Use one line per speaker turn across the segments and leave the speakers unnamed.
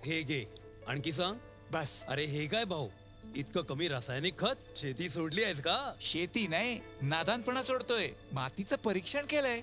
हे घे, आणखी सांग.
बस.
अरे हे काय भाऊ, इतकं कमी रासायनिक खत? शेती सोडली आहेस का?
शेती नाही, नादानपणा सोडतोय. मातीचं परीक्षण केलंय.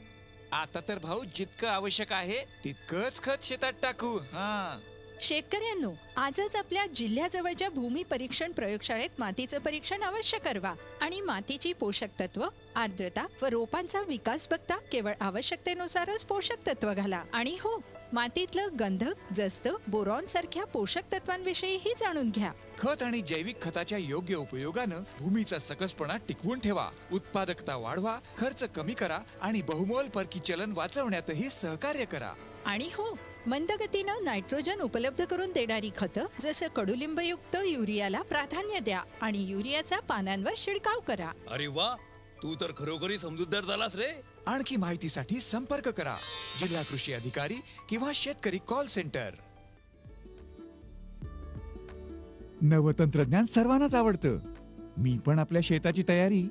आता तर भाऊ जितकं आवश्यक आहे तितकंच खत शेतात टाकू. हा,
शेतकऱ्यांनो, आजच आपल्या जिल्ह्याजवळच्या भूमी परीक्षण प्रयोगशाळेत मातीचं परीक्षण अवश्य करवा आणि मातीची पोषक तत्व, आर्द्रता व रोपांचा विकास बघता केवळ आवश्यकतेनुसारच पोषक तत्व घाला. आणि हो, मातीतलं गंधक, जस्त, बोरॉन सारख्या पोषक तत्वांविषयीही जाणून घ्या.
खत आणि जैविक खताच्या योग्य उपयोगानं भूमीचा सकसपणा टिकवून ठेवा, उत्पादकता वाढवा, खर्च कमी करा आणि बहुमोल परकी चलन वाचवण्यातही सहकार्य करा.
आणि हो, मंदगतीनं नायट्रोजन उपलब्ध करून देणारी खतं जसं कडुलिंबयुक्त युरियाला प्राधान्य द्या आणि युरियाचा पानांवर शिडकाव करा.
अरे वा, तू तर खरोखरी समजूतदार झालास रे.
आणखी माहितीसाठी संपर्क करा जिल्हा कृषी अधिकारी किंवा शेतकरी कॉल सेंटर.
नवतंत्रज्ञान सर्वांनाच आवडतं. मी पण आपल्या शेताची तयारी,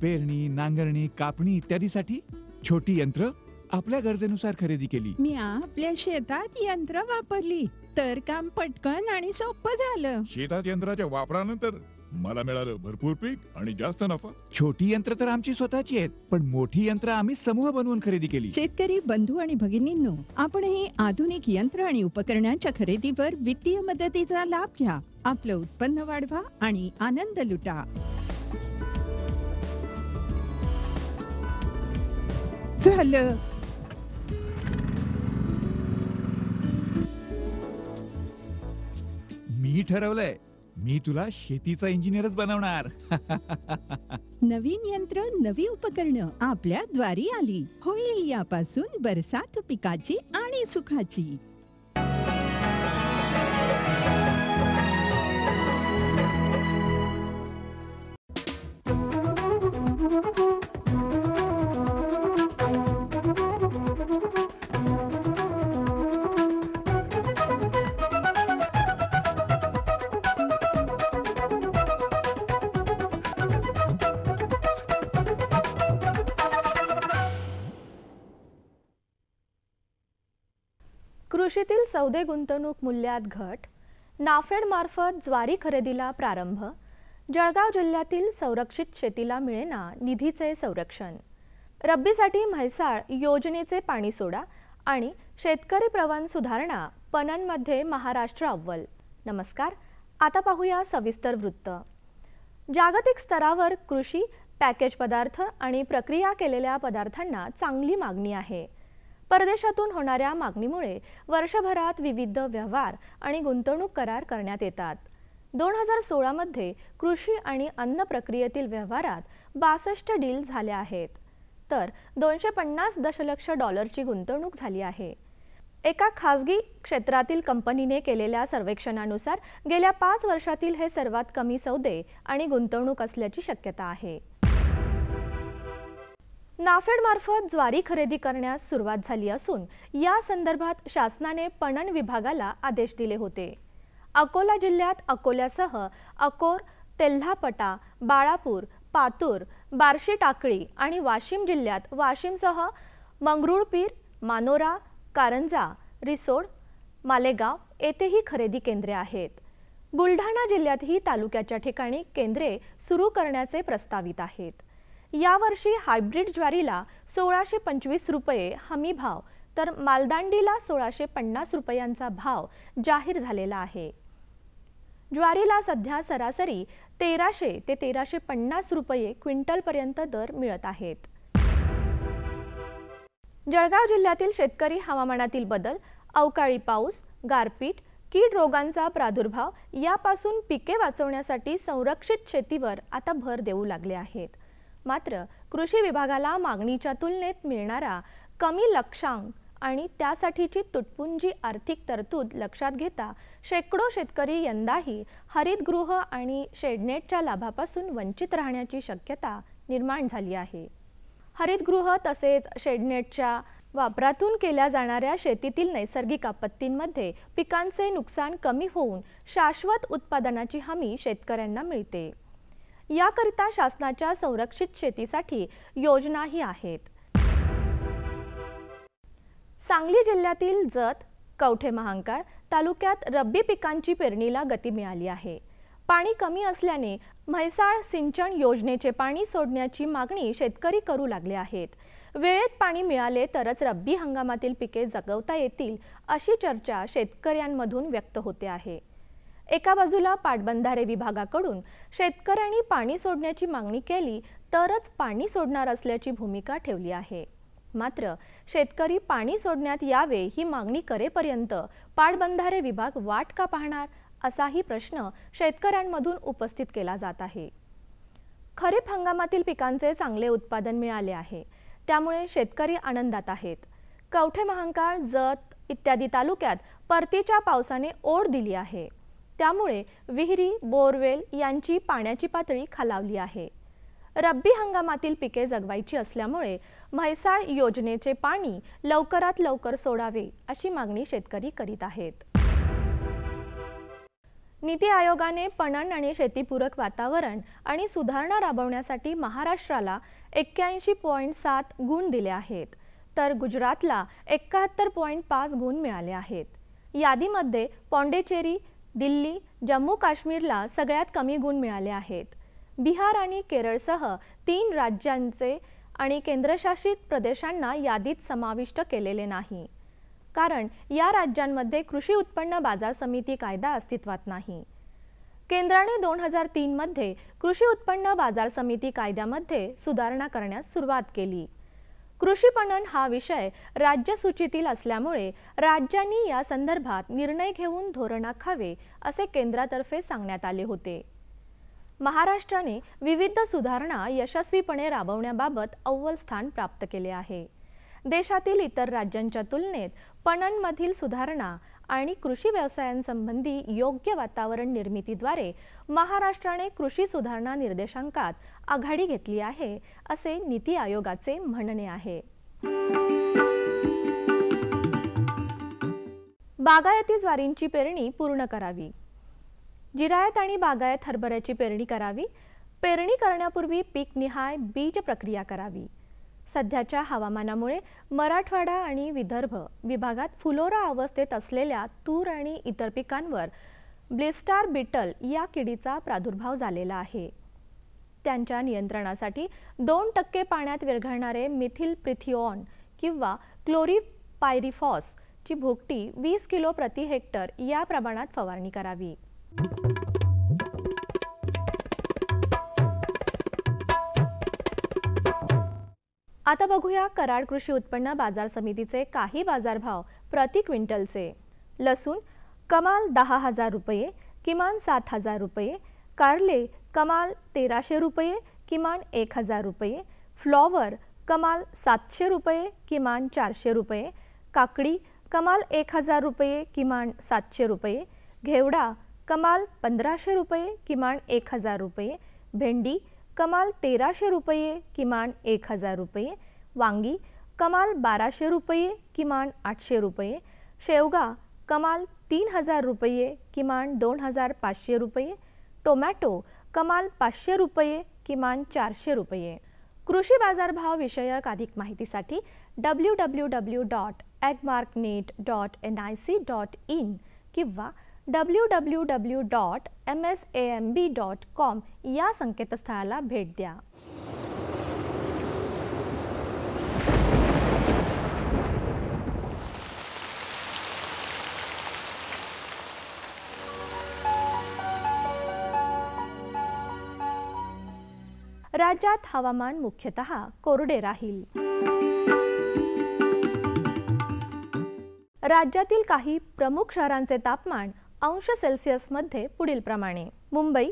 पेरणी, नांगरणी, कापणी इत्यादीसाठी छोटी यंत्र आपल्या गरजेनुसार खरेदी केली.
मी आपल्या शेतात यंत्र वापरली तर काम पटकन आणि सोपं झालं.
शेतात यंत्राच्या वापरानंतर मला मिळालं भरपूर पीक आणि जास्त नफा.
छोटी यंत्र तर आमची स्वतःची आहेत, पण मोठी यंत्र आम्ही समूह बनवून खरेदी केली.
शेतकरी बंधू आणि भगिनींनो, आपणही आधुनिक यंत्र आणि उपकरणांच्या खरेदीवर वित्तीय मदतीचा लाभ घ्या. आपलं उत्पन्न वाढवा आणि आनंद लुटा. झालं.
मी ठरवलंय, मी तुला शेतीचा इंजिनियरच बनवणार.
नवीन यंत्र, नवी उपकरणं आपल्या द्वारी आली. होईल यापासून बरसात पिकाची आणि सुखाची.
कृषीतील सौदे गुंतवणूक मूल्यात घट, नाफेड मार्फत ज्वारी खरेदीला प्रारंभ, जळगाव जिल्ह्यातील संरक्षित शेतीला मिळेना निधीचे संरक्षण, रब्बीसाठी म्हैसाळ योजनेचे पाणी सोडा आणि शेतकरी प्रवान सुधारणा, पणनमध्ये महाराष्ट्र अव्वल. नमस्कार, आता पाहूया सविस्तर वृत्त. जागतिक स्तरावर कृषी, पॅकेज पदार्थ आणि प्रक्रिया केलेल्या पदार्थांना चांगली मागणी आहे. परदेशातून होणाऱ्या मागणीमुळे वर्षभरात विविध व्यवहार आणि गुंतवणूक करार करण्यात येतात. 2016 मध्ये कृषी आणि अन्न प्रक्रियेतील व्यवहारात 62 डील झाल्या आहेत, तर 250 दशलक्ष डॉलरची गुंतवणूक झाली आहे. एका खासगी क्षेत्रातील कंपनीने केलेल्या सर्वेक्षणानुसार गेल्या 5 वर्षातील हे सर्वात कमी सौदे आणि गुंतवणूक असल्याची शक्यता आहे. नाफेड मार्फत ज्वारी खरेदी करण्यास सुरुवात झाली असून या संदर्भात शासनाने पणन विभागाला आदेश दिले होते. अकोला जिल्ह्यात अकोल्यासह अकोर, तेल्हापटा, बाळापूर, पातूर, बार्शी टाकळी आणि वाशिम जिल्ह्यात वाशिमसह मंगरुळपीर, मानोरा, कारंजा, रिसोड, मालेगाव येथेही खरेदी केंद्रे आहेत. बुलढाणा जिल्ह्यातही तालुक्याच्या ठिकाणी केंद्रे सुरू करण्याचे प्रस्तावित आहेत. यावर्षी हायब्रिड ज्वारीला 1625 रुपये हमी भाव तर मालदांडीला 1650 रुपयांचा भाव जाहीर झालेला आहे. ज्वारीला सध्या सरासरी 1300 ते 1350 रुपये क्विंटलपर्यंत दर मिळत आहेत. जळगाव जिल्ह्यातील शेतकरी हवामानातील बदल, अवकाळी पाऊस, गारपीट, कीड रोगांचा प्रादुर्भाव यापासून पिके वाचवण्यासाठी संरक्षित शेतीवर आता भर देऊ लागले आहेत. मात्र कृषी विभागाला मागणीच्या तुलनेत मिळणारा कमी लक्षांक आणि त्यासाठीची तुटपुंजी आर्थिक तरतूद लक्षात घेता शेकडो शेतकरी यंदाही हरितगृह आणि शेडनेटच्या लाभापासून वंचित राहण्याची शक्यता निर्माण झाली आहे. हरितगृह तसेच शेडनेटच्या वापरातून केल्या जाणाऱ्या शेतीतील नैसर्गिक आपत्तींमध्ये पिकांचे नुकसान कमी होऊन शाश्वत उत्पादनाची हमी शेतकऱ्यांना मिळते. याकरिता शासनाच्या संरक्षित शेतीसाठी योजनाही आहेत. सांगली जिल्ह्यातील जत, कवठे महांकाळ तालुक्यात रब्बी पिकांची पेरणीला गती मिळाली आहे. पाणी कमी असल्याने म्हैसाळ सिंचन योजनेचे पाणी सोडण्याची मागणी शेतकरी करू लागले आहेत. वेळेत पाणी मिळाले तरच रब्बी हंगामातील पिके जगवता येतील अशी चर्चा शेतकऱ्यांमधून व्यक्त होते आहे. एका बाजूला पाटबंधारे विभागाकडून शेतकऱ्यांनी पाणी सोडण्याची मागणी केली तरच पाणी सोडणार असल्याची भूमिका ठेवली आहे. मात्र शेतकरी पाणी सोडण्यात यावे ही मागणी करेपर्यंत पाटबंधारे विभाग वाट का पाहणार असाही प्रश्न शेतकऱ्यांमधून उपस्थित केला जात आहे. खरीप हंगामातील पिकांचे चांगले उत्पादन मिळाले आहे, त्यामुळे शेतकरी आनंदात आहेत. कवठे महांकाळ, जत इत्यादी तालुक्यात परतीच्या पावसाने ओढ दिली आहे, त्यामुळे विहिरी, बोरवेल यांची पाण्याची पातळी खालावली आहे. रब्बी हंगामातील पिके जगवायची असल्यामुळे म्हैसाळ योजनेचे पाणी लवकरात लवकर सोडावे अशी मागणी शेतकरी करीत आहेत. नीती आयोगाने पणन आणि शेतीपूरक वातावरण आणि सुधारणा राबवण्यासाठी महाराष्ट्राला 81.7 गुण दिले आहेत, तर गुजरातला 71.5 गुण मिळाले आहेत. यादीमध्ये पॉंडेचेरी, दिल्ली, जम्मू काश्मीरला सगळ्यात कमी गुण मिळाले आहेत. बिहार आणि केरळसह 3 राज्यांचे आणि केंद्रशासित प्रदेशांना यादीत समाविष्ट केलेले नाही, कारण या राज्यांमध्ये कृषी उत्पन्न बाजार समिती कायदा अस्तित्वात नाही. केंद्राने 2003 मध्ये कृषी उत्पन्न बाजार समिती कायद्यामध्ये सुधारणा करण्यास सुरुवात केली. कृषी पणन हा विषय राज्य सूचीतील असल्यामुळे राज्यांनी या संदर्भात निर्णय घेऊन धोरण आखावे असे केंद्रातर्फे सांगण्यात आले होते. महाराष्ट्राने विविध सुधारणा यशस्वीपणे राबवण्याबाबत अव्वल स्थान प्राप्त केले आहे. देशातील इतर राज्यांच्या तुलनेत पणनमधील सुधारणा आणि कृषी व्यवसायांसंबंधी योग्य वातावरण निर्मितीद्वारे महाराष्ट्राने कृषी सुधारणा निर्देशांकात आघाडी घेतली आहे, असे नीती आयोगाचे म्हणणे आहे. बागायती ज्वारींची पेरणी पूर्ण करावी. जिरायत आणि बागायत हरभऱ्याची पेरणी करावी. पेरणी करण्यापूर्वी पीकनिहाय बीज प्रक्रिया करावी. सध्याच्या हवामानामुळे मराठवाडा आणि विदर्भ विभागात फुलोरा अवस्थेत असलेल्या तूर आणि इतर पिकांवर ब्लिस्टार बीटल या किडीचा प्रादुर्भाव झालेला आहे. त्यांच्या नियंत्रणासाठी 2% पाण्यात विरघळणारे मिथिल प्रिथिओन किंवा क्लोरीपायरिफॉस ची भुकटी 20 किलो प्रति हेक्टर या प्रमाणात फवारणी करावी. आता बघूया कराड कृषी उत्पन्न बाजार समितीचे काही बाजारभाव प्रति क्विंटलचे. लसूण कमाल 10,000 रुपये, किमान 7,000 रुपये. कारले कमाल 1,300 रुपये, किमान 1,000 रुपये. फ्लॉवर कमाल 700 रुपये, किमान 400 रुपये. काकडी कमाल 1,000 रुपये, किमान 700 रुपये. घेवडा कमाल 1,500 रुपये, किमान 1,000 रुपये. भेंडी कमाल 1,300 रुपये, किमान 1,000 रुपये. वांगी कमाल 1,200 रुपये, किमान 800 रुपये. शेवगा कमाल 3,000 रुपये, किमान 2,500 रुपये. टोमॅटो कमाल 500 रुपये, किमान 400 रुपये. कृषी बाजारभाव विषयक अधिक माहितीसाठी www.agmarknet.nic.in किंवा www.msamb.com या संकेतस्थळाला भेट द्या. राज्यात हवामान मुख्यतः कोरडे राहील. राज्यातील काही प्रमुख शहरांचे तापमान अंश सेल्सिअसमध्ये पुढील प्रमाणे. मुंबई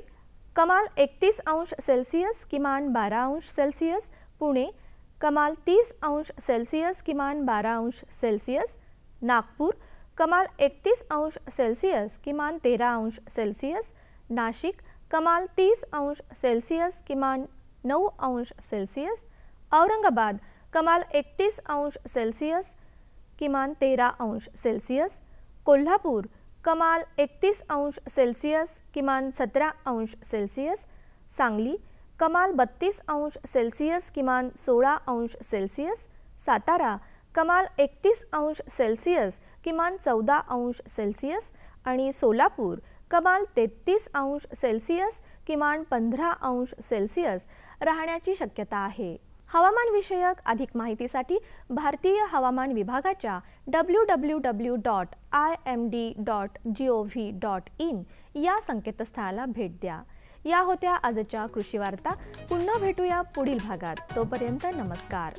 कमाल 31 अंश सेल्सिअस, किमान 12 अंश सेल्सिअस. पुणे कमाल 30 अंश सेल्सिअस किमान 12 अंश सेल्सिअस, नागपूर कमाल 31 अंश सेल्सिअस किमान 13 अंश सेल्सिअस, नाशिक कमाल 30 अंश सेल्सिअस किमान 9 अंश सेल्सिअस, औरंगाबाद कमाल 31 अंश सेल्सिअस किमान 13 अंश सेल्सिअस, कोल्हापूर कमाल 31 अंश सेल्सिअस किमान 17 अंश सेल्सिअस, सांगली कमाल 32 अंश सेल्सिअस किमान 16 अंश सेल्सिअस, सातारा कमाल 31 अंश सेल्सिअस किमान 14 अंश सेल्सिअस आणि सोलापूर कमाल 33 अंश सेल्सिअस किमान 15 अंश सेल्सिअस राहण्याची शक्यता आहे. हवामान विषयक अधिक माहितीसाठी भारतीय हवामान विभागाच्या www.imd.gov.in या संकेतस्थळाला भेट द्या. या होत्या आजच्या कृषी वार्ता. पुन्हा भेटूया पुढील भागात. तोपर्यंत नमस्कार.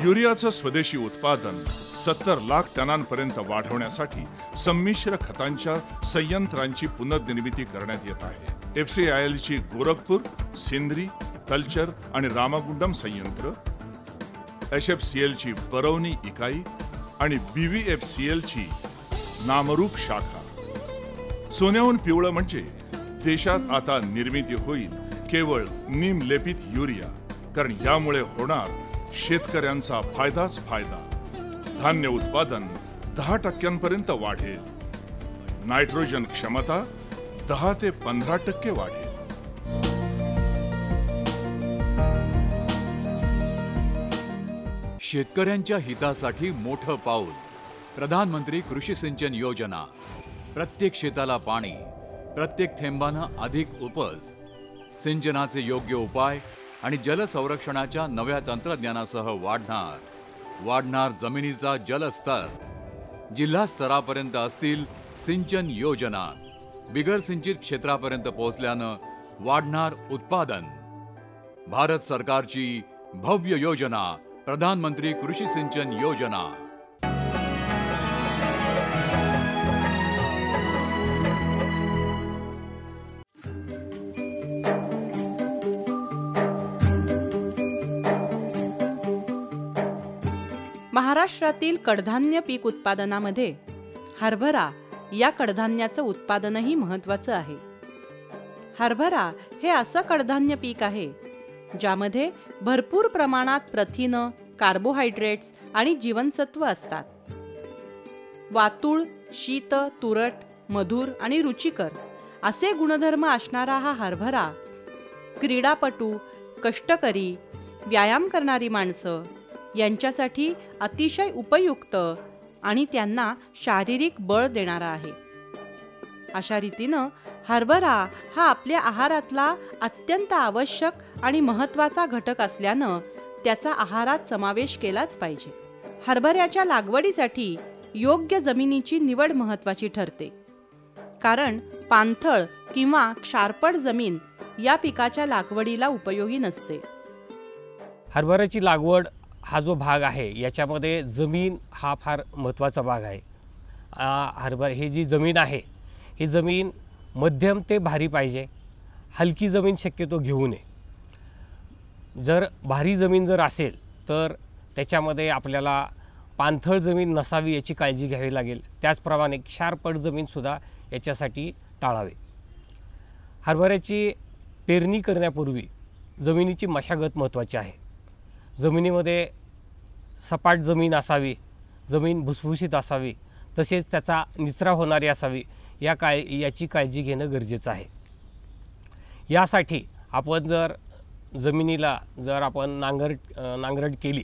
युरियाचं स्वदेशी उत्पादन 70 लाख टनांपर्यंत वाढवण्यासाठी संमिश्र खतांच्या संयंत्रांची पुनर्निर्मिती करण्यात येत आहे. FCIL ची गोरखपूर, सिंद्री, तलचर आणि रामागुंडम संयंत्र, HFCL ची बरौनी इकाई आणि BVFCL ची नामरूप शाखा. सोन्याहून पिवळं म्हणजे देशात आता निर्मिती होईल केवळ नीमलेपित युरिया, कारण यामुळे होणार शेतकऱ्यांचा फायदाच फायदा. धान्य उत्पादन 10% वाढेल. नायट्रोजन क्षमता 10 ते 15% वाढेल.
शेतकऱ्यांच्या हितासाठी मोठं पाऊल. प्रधानमंत्री कृषी सिंचन योजना. प्रत्येक शेताला पाणी, प्रत्येक थेंबानं अधिक उपज. सिंचनाचे योग्य उपाय आणि जलसंरक्षणाच्या नव्या तंत्रज्ञानासह वाढणार जमिनीचा जलस्तर. जिल्हा स्तरापर्यंत असतील सिंचन योजना. बिगर सिंचित क्षेत्रापर्यंत पोहोचल्यानं वाढणार उत्पादन. भारत सरकारची भव्य योजना प्रधानमंत्री कृषी सिंचन योजना.
महाराष्ट्रातील कडधान्य पीक उत्पादनामध्ये हरभरा या कडधान्याचं उत्पादनही महत्त्वाचं आहे. हरभरा हे असं कडधान्य पीक आहे ज्यामध्ये भरपूर प्रमाणात प्रथिनं, कार्बोहायड्रेट्स आणि जीवनसत्व असतात. वातुळ, शीत, तुरट, मधुर आणि रुचिकर असे गुणधर्म असणारा हा हरभरा क्रीडापटू, कष्टकरी, व्यायाम करणारी माणसं यांच्यासाठी अतिशय उपयुक्त आणि त्यांना शारीरिक बळ देणारा आहे. अशा रीतीनं हरभरा हा आपल्या आहारातला अत्यंत आवश्यक आणि महत्त्वाचा घटक असल्यानं त्याचा आहारात समावेश केलाच पाहिजे. हरभऱ्याच्या लागवडीसाठी योग्य जमिनीची निवड महत्त्वाची ठरते, कारण पाणथळ किंवा क्षारपड जमीन या पिकाच्या लागवडीला उपयोगी नसते.
हरभऱ्याची लागवड हा जो भाग आहे याच्यामध्ये जमीन हा फार महत्त्वाचा भाग आहे. ही जी जमीन आहे ही जमीन मध्यम ते भारी पाहिजे. हलकी जमीन शक्यतो घेऊ नये. जर भारी जमीन जर असेल तर त्याच्यामध्ये आपल्याला पाणथळ जमीन नसावी याची काळजी घ्यावी लागेल. त्याचप्रमाणे क्षारपड जमीनसुद्धा याच्यासाठी टाळावे. हरभऱ्याची पेरणी करण्यापूर्वी जमिनीची मशागत महत्त्वाची आहे. जमिनीमध्ये सपाट जमीन असावी, जमीन भुसभुशीत असावी, तसेच त्याचा निचरा होणारी असावी याची काळजी घेणं गरजेचं आहे. यासाठी आपण जर जमिनीला आपण नांगरट केली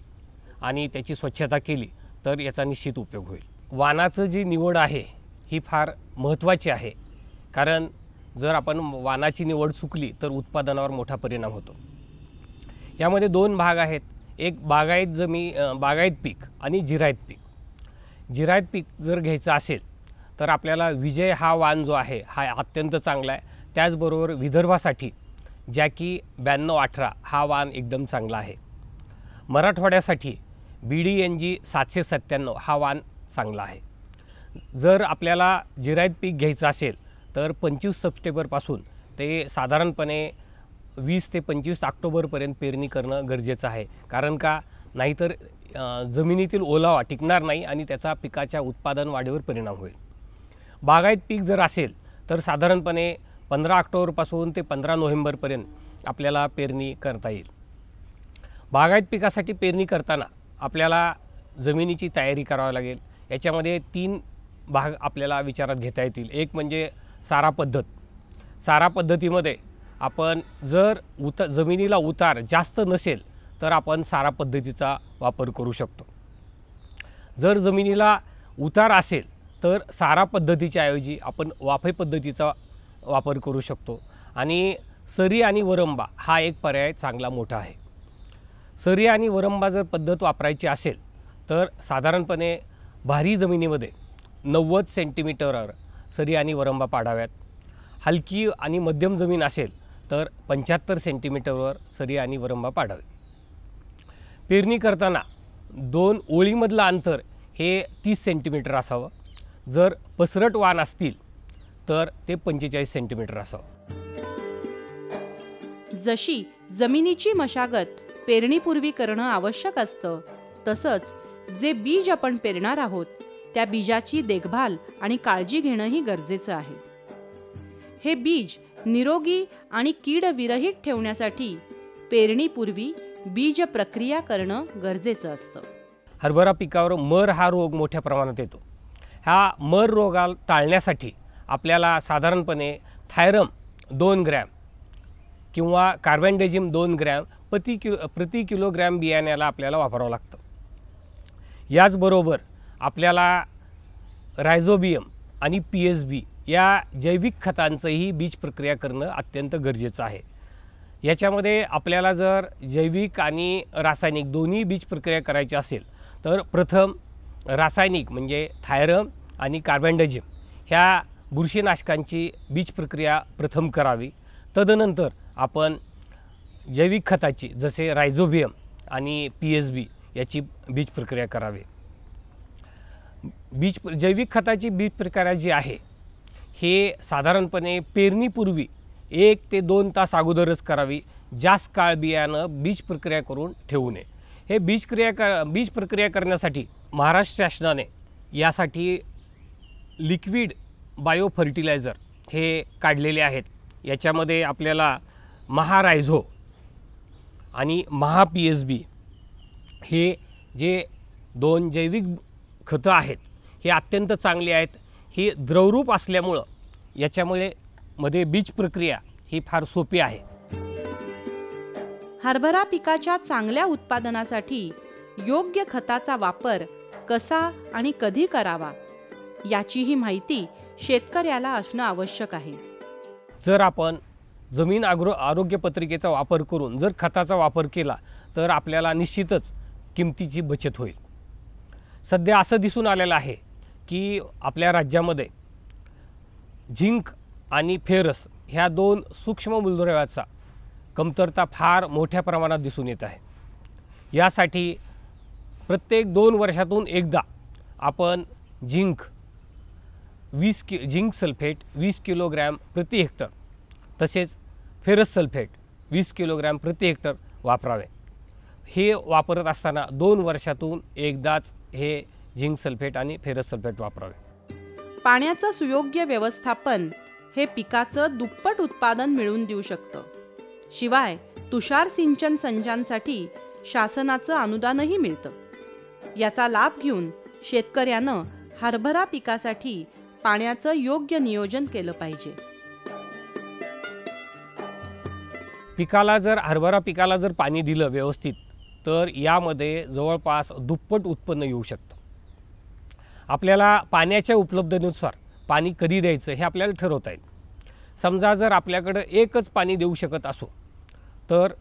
आणि त्याची स्वच्छता केली तर याचा निश्चित उपयोग होईल. वाणाचं जी निवड आहे ही फार महत्त्वाची आहे, कारण जर आपण वाणाची निवड चुकली तर उत्पादनावर मोठा परिणाम होतो. यामध्ये दोन भाग आहेत. एक बागायत पीक आणि जिरायत पीक. जिरायत पीक जर घ्यायचं असेल तर आपल्याला विजय हा वाण जो आहे हा अत्यंत चांगला आहे. त्याचबरोबर विदर्भासाठी जॅकी 9218 हा वाण एकदम चांगला आहे. मराठवाड्यासाठी BDNG 797 हा वाण चांगला आहे. जर आपल्याला जिरायत पीक घ्यायचं असेल तर 25 सप्टेंबरपासून ते साधारणपणे 20 ते 25 ऑक्टोबरपर्यंत पेरणी करणं गरजेचं आहे. कारण का नाहीतर जमिनीतील ओलावा टिकणार नाही आणि त्याचा पिकाच्या उत्पादन वाढीवर परिणाम होईल. बागायत पीक जर असेल तर साधारणपणे 15 ऑक्टोबरपासून ते 15 नोव्हेंबरपर्यंत आपल्याला पेरणी करता येईल. बागायत पिकासाठी पेरणी करताना आपल्याला जमिनीची तयारी करावी लागेल. याच्यामध्ये 3 भाग आपल्याला विचारात घेता येतील. एक म्हणजे सारा पद्धत. सारा पद्धतीमध्ये आपण जर जमिनीला उतार जास्त नसेल तर आपण सारा पद्धतीचा वापर करू शकतो. जर जमिनीला उतार असेल तर सारा पद्धतीच्या ऐवजी आपण वाफे पद्धतीचा वापर करू शकतो. आणि सरी आणि वरंबा हा एक पर्याय चांगला मोठा आहे. सरी आणि वरंबा जर पद्धत वापरायची असेल तर साधारणपणे भारी जमिनीमध्ये 90 सेंटीमीटरवर सरी आणि वरंबा पाडाव्यात. हलकी आणि मध्यम जमीन असेल तर 75 सेंटीमीटरवर सरी आणि वरंबा पाडावे. पेरणी करताना 2 ओळीमधलं अंतर हे 30 सेंटीमीटर असावं. जर पसरट वाण असतील तर ते 45 सेंटीमीटर असावं.
जशी जमिनीची मशागत पेरणीपूर्वी करणं आवश्यक असतं तसंच जे बीज आपण पेरणार आहोत त्या बीजाची देखभाल आणि काळजी घेणंही गरजेचं आहे. हे बीज निरोगी आणि कीडविरहित ठेवण्यासाठी पेरणीपूर्वी बीज प्रक्रिया करणं गरजेचं असतं.
हरभरा पिकावर मर हा रोग मोठ्या प्रमाणात येतो. हा मर रोगाला टाळण्यासाठी आपल्याला साधारणपणे थायरम 2 ग्रॅम किंवा कार्बेंडेजिम 2 ग्रॅम प्रति किलोग्रॅम बियाण्याला आपल्याला वापरावं लागतं. याचबरोबर आपल्याला रायझोबियम आणि PSB या जैविक खतांचंही बीज प्रक्रिया करणं अत्यंत गरजेचं आहे. याच्यामध्ये आपल्याला जर जैविक आणि रासायनिक दोन्ही बीज प्रक्रिया करायची असेल तर प्रथम रासायनिक म्हणजे थायरम आणि कार्बेंडेजिम ह्या बुरशीनाशकांची बीज प्रक्रिया प्रथम करावी. तदनंतर आपण जैविक खताची जसे रायझोबियम आणि PSB याची बीज प्रक्रिया करावी. जैविक खताची बीज प्रक्रिया जी आहे हे साधारणपणे पेरणीपूर्वी 1 ते 2 तास अगोदरच करावी. जास्त काळ बियाणं बीज प्रक्रिया करून ठेवू नये. हे बीज प्रक्रिया करण्यासाठी महाराष्ट्र शासनाने यासाठी लिक्विड बायो फर्टिलायझर हे काढलेले आहेत. याच्यामध्ये आपल्याला महारायझो आणि PSB हे जे 2 जैविक खतं आहेत हे अत्यंत चांगली आहेत. हे द्रवरूप असल्यामुळं याच्यामुळे मध्ये बीज प्रक्रिया ही फार सोपी आहे.
हरभरा पिकाच्या चांगल्या उत्पादनासाठी योग्य खताचा वापर कसा आणि कधी करावा याचीही माहिती शेतकऱ्याला असणं आवश्यक आहे.
जर आपण जमीन आरोग्य पत्रिकेचा वापर करून जर खताचा वापर केला तर आपल्याला निश्चितच किमतीची बचत होईल. सध्या असं दिसून आलेलं आहे की आपल्या राज्यामध्ये झिंक आणि फेरस ह्या 2 सूक्ष्म मूलद्रव्याचा कमतरता फार मोठ्या प्रमाणात दिसून येत आहे. यासाठी प्रत्येक 2 वर्षातून एकदा आपण झिंक सल्फेट 20 किलोग्रॅम प्रति हेक्टर तसेच फेरस सल्फेट 20 किलोग्रॅम प्रति हेक्टर वापरावे. हे वापरत असताना 2 वर्षातून एकदाच हे झिंक सल्फेट आणि फेरस सल्फेट वापरावे.
पाण्याचं सुयोग्य व्यवस्थापन हे पिकाचं दुप्पट उत्पादन मिळवून देऊ शकतं. शिवाय तुषार सिंचन संचांसाठी शासनाचं अनुदानही मिळतं. याचा लाभ घेऊन शेतकऱ्यानं हरभरा पिकासाठी पाण्याचं योग्य नियोजन केलं पाहिजे.
हरभरा पिकाला जर पाणी दिलं व्यवस्थित तर यामध्ये जवळपास दुप्पट उत्पन्न येऊ शकतं. आपल्याला पाण्याच्या उपलब्धतेनुसार पाणी कधी द्यायचं हे आपल्याला ठरवता येईल. समजा जर आपल्याकडं एकच पाणी देऊ शकत असो तर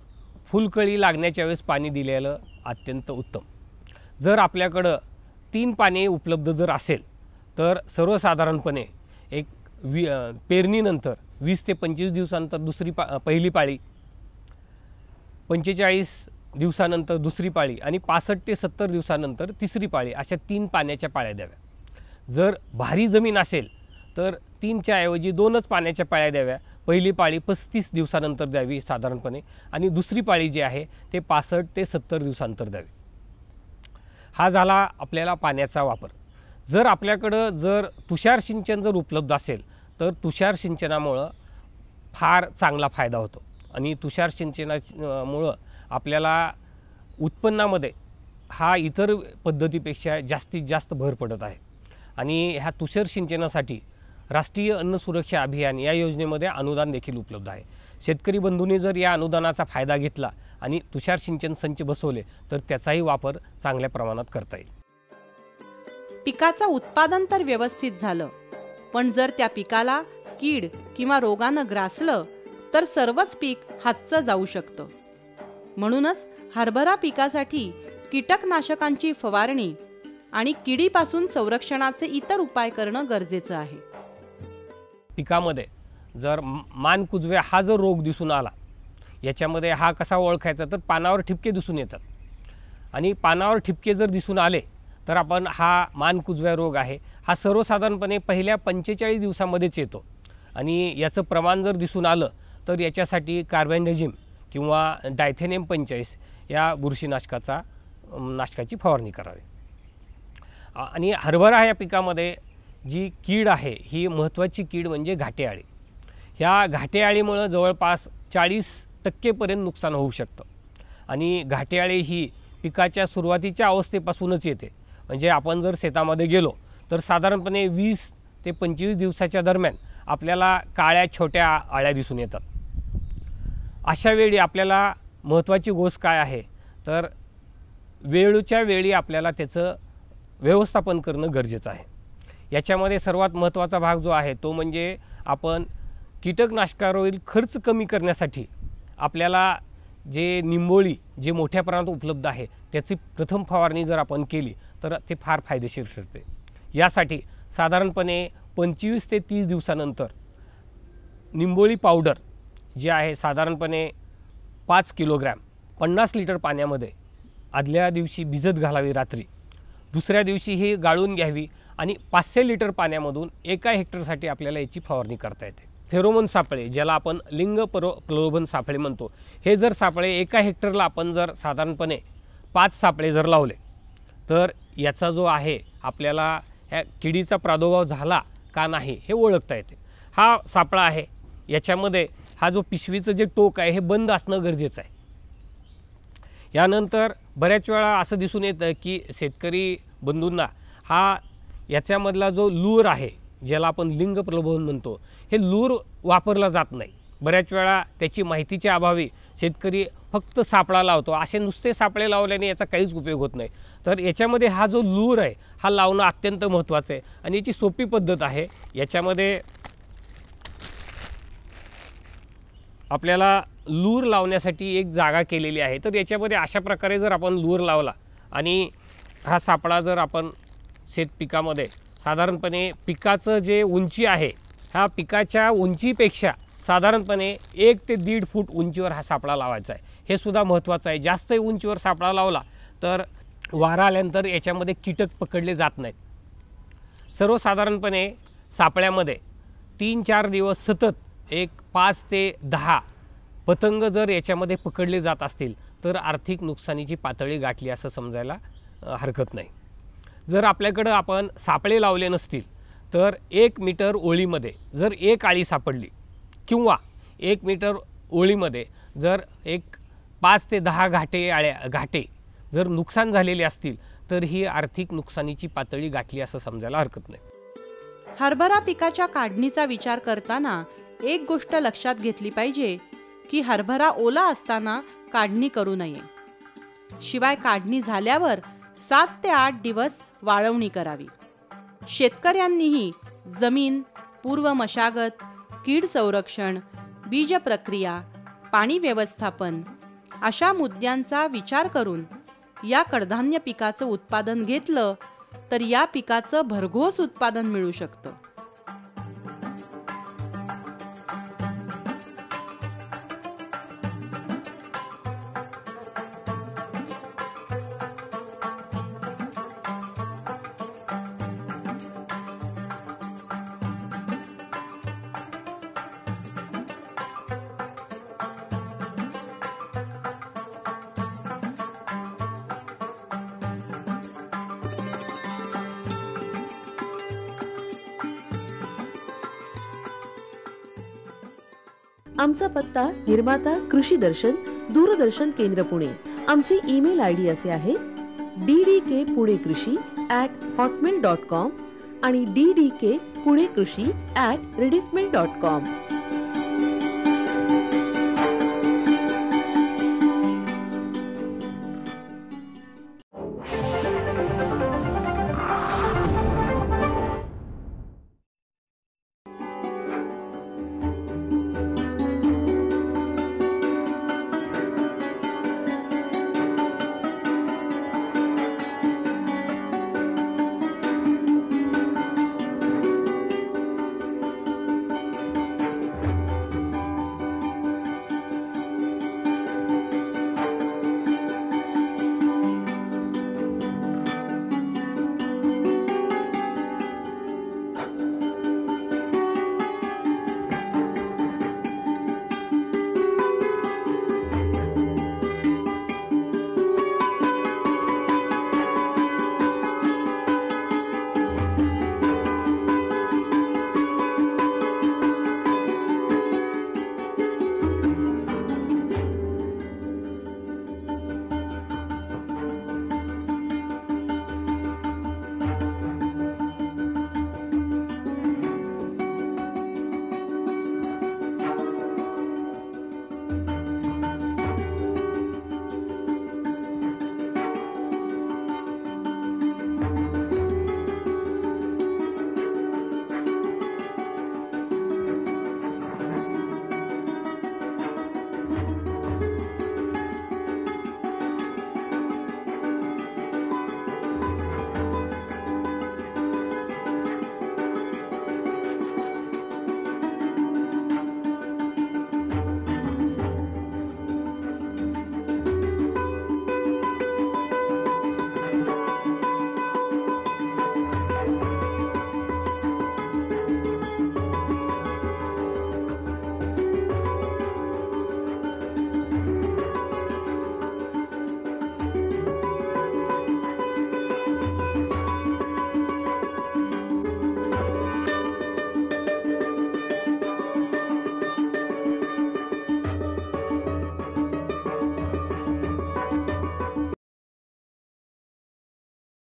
फुलकळी लागण्याच्या वेळेस पाणी दिलेलं अत्यंत उत्तम. जर आपल्याकडं 3 पाने उपलब्ध जर असेल तर सर्वसाधारणपणे एक पेरणीनंतर 20 ते 25 दिवसानंतर पहिली पाळी, 45 दिवसानंतर दुसरी पाळी आणि 65 ते 70 दिवसानंतर तिसरी पाळी, अशा 3 पाण्याच्या पाळ्या द्याव्या. जर भारी जमीन असेल तर 3च्या ऐवजी 2च पाण्याच्या पाळ्या द्याव्या. पहिली पाळी 35 दिवसानंतर द्यावी साधारणपणे आणि दुसरी पाळी जी आहे ते 65 ते 70 दिवसानंतर द्यावी. हा झाला आपल्याला पाण्याचा वापर. जर आपल्याकडं जर तुषार सिंचन जर उपलब्ध असेल तर तुषार सिंचनामुळं फार चांगला फायदा होतो आणि तुषार सिंचनामुळं आपल्याला उत्पन्नामध्ये हा इतर पद्धतीपेक्षा जास्तीत जास्त भर पडत आहे. आणि ह्या तुषार सिंचनासाठी राष्ट्रीय अन्न सुरक्षा अभियान या योजनेमध्ये अनुदान देखील उपलब्ध आहे. शेतकरी बंधूंनी जर या अनुदानाचा फायदा घेतला आणि तुषार सिंचन संच बसवले तर त्याचाही वापर चांगल्या प्रमाणात करता येईल.
पिकाचं उत्पादन तर व्यवस्थित झालं, पण जर त्या पिकाला कीड किंवा रोगानं ग्रासलं तर सर्वच पीक हातचं जाऊ शकतं. म्हणूनच हरभरा पिकासाठी कीटकनाशकांची फवारणी आणि किडीपासून संरक्षणाचे इतर उपाय करणं गरजेचं आहे.
पिकामध्ये जर मान कुजव्या हा जर रोग दिसून आला, याच्यामध्ये हा कसा ओळखायचा तर पानावर ठिपके दिसून येतात आणि पानावर ठिपके जर दिसून आले तर आपण हा मान कुजव्या रोग आहे. हा सर्वसाधारणपणे पहिल्या 45 दिवसामध्येच येतो आणि याचं प्रमाण जर दिसून आलं तर याच्यासाठी कार्बेंडाझिम किंवा डायथेनियम 45 या बुरशीनाशकाची फवारणी करावी. आणि हरभरा या पिकामध्ये जी कीड आहे ही महत्त्वाची कीड म्हणजे घाटेआळी. ह्या घाटेआळीमुळं जवळपास 40% नुकसान होऊ शकतं आणि घाटेआळी ही पिकाच्या सुरुवातीच्या अवस्थेपासूनच येते. म्हणजे आपण जर शेतामध्ये गेलो तर साधारणपणे 20 ते 25 दिवसाच्या दरम्यान आपल्याला काळ्या छोट्या आळ्या दिसून येतात. अशा वेळी आपल्याला महत्त्वाची गोष्ट काय आहे तर वेळच्या वेळी आपल्याला त्याचं व्यवस्थापन करणं गरजेचं आहे. याच्यामध्ये सर्वात महत्त्वाचा भाग जो आहे तो म्हणजे आपण कीटकनाशकावरील खर्च कमी करण्यासाठी आपल्याला जे निंबोळी जे मोठ्या प्रमाणात उपलब्ध आहे त्याची प्रथम फवारणी जर आपण केली तर ते फार फायदेशीर ठरते. यासाठी साधारणपणे 25 ते 30 दिवसानंतर निंबोळी पावडर जी आहे साधारणपणे 5 किलोग्रॅम 50 लिटर पाण्यामध्ये आदल्या दिवशी भिजत घालावी रात्री. दुसऱ्या दिवशी ही गाळून घ्यावी आणि 500 लिटर पाण्यामधून एका हेक्टरसाठी आपल्याला याची फवारणी करता येते. फेरोमोन सापळे ज्याला आपण लिंग प्रलोभन सापळे म्हणतो, हे जर सापळे एका हेक्टरला आपण जर साधारणपणे 5 सापळे जर लावले तर याचा जो आहे आपल्याला ह्या किडीचा प्रादुर्भाव झाला का नाही हे ओळखता येते. हा सापळा आहे, याच्यामध्ये हा जो पिशवीचं जे टोक आहे हे बंद असणं गरजेचं आहे. यानंतर बऱ्याच वेळा असं दिसून येतं की शेतकरी बंधूंना हा याच्यामधला जो लूर आहे ज्याला आपण लिंग प्रलोभन म्हणतो, हे लूर वापरला जात नाही. बऱ्याच वेळा त्याची माहितीच्या अभावी शेतकरी फक्त सापळा लावतो. असे नुसते सापळे लावल्याने याचा काहीच उपयोग होत नाही. तर याच्यामध्ये हा जो लूर आहे हा लावणं अत्यंत महत्त्वाचं आहे आणि याची सोपी पद्धत आहे. याच्यामध्ये आपल्याला लूर लावण्यासाठी एक जागा केलेली आहे. तर याच्यामध्ये अशा प्रकारे जर आपण लूर लावला आणि हा सापळा जर आपण शेत पिकामध्ये साधारणपणे पिकाचं जे उंची आहे ह्या पिकाच्या उंचीपेक्षा साधारणपणे 1 ते 1.5 फूट उंचीवर हा सापळा लावायचा आहे. हे सुद्धा महत्त्वाचं आहे. जास्त उंचीवर सापळा लावला तर वारा आल्यानंतर याच्यामध्ये कीटक पकडले जात नाहीत. सर्वसाधारणपणे सापळ्यामध्ये 3-4 दिवस सतत एक 5 ते 10 पतंग जर याच्यामध्ये पकडले जात असतील तर आर्थिक नुकसानीची पातळी गाठली असं समजायला हरकत नाही. जर आपल्याकडं आपण सापळे लावले नसतील तर 1 मीटर ओळीमध्ये जर एक आळी सापडली किंवा 1 मीटर ओळीमध्ये जर एक 5 ते 10 घाटे जर नुकसान झालेले असतील तर ही आर्थिक नुकसानीची पातळी गाठली असं समजायला हरकत नाही.
हरभरा पिकाच्या काढणीचा विचार करताना एक गोष्ट लक्षात घेतली पाहिजे की हरभरा ओला असताना काढणी करू नये. शिवाय काढणी झाल्यावर 7 ते 8 दिवस वाळवणी करावी. शेतकऱ्यांनीही जमीन, पूर्व मशागत, कीड संरक्षण, बीज प्रक्रिया, पाणी व्यवस्थापन अशा मुद्द्यांचा विचार करून या कडधान्य पिकाचं उत्पादन घेतलं तर या पिकाचं भरघोस उत्पादन मिळू शकतं.
आमचा पत्ता निर्माता कृषी दर्शन, दूरदर्शन केंद्र पुणे. आमचे ईमेल आयडी असे आहे ddkpuneKrishi@hotmail.com आणि ddkpuneKrishi@rediffmail.com.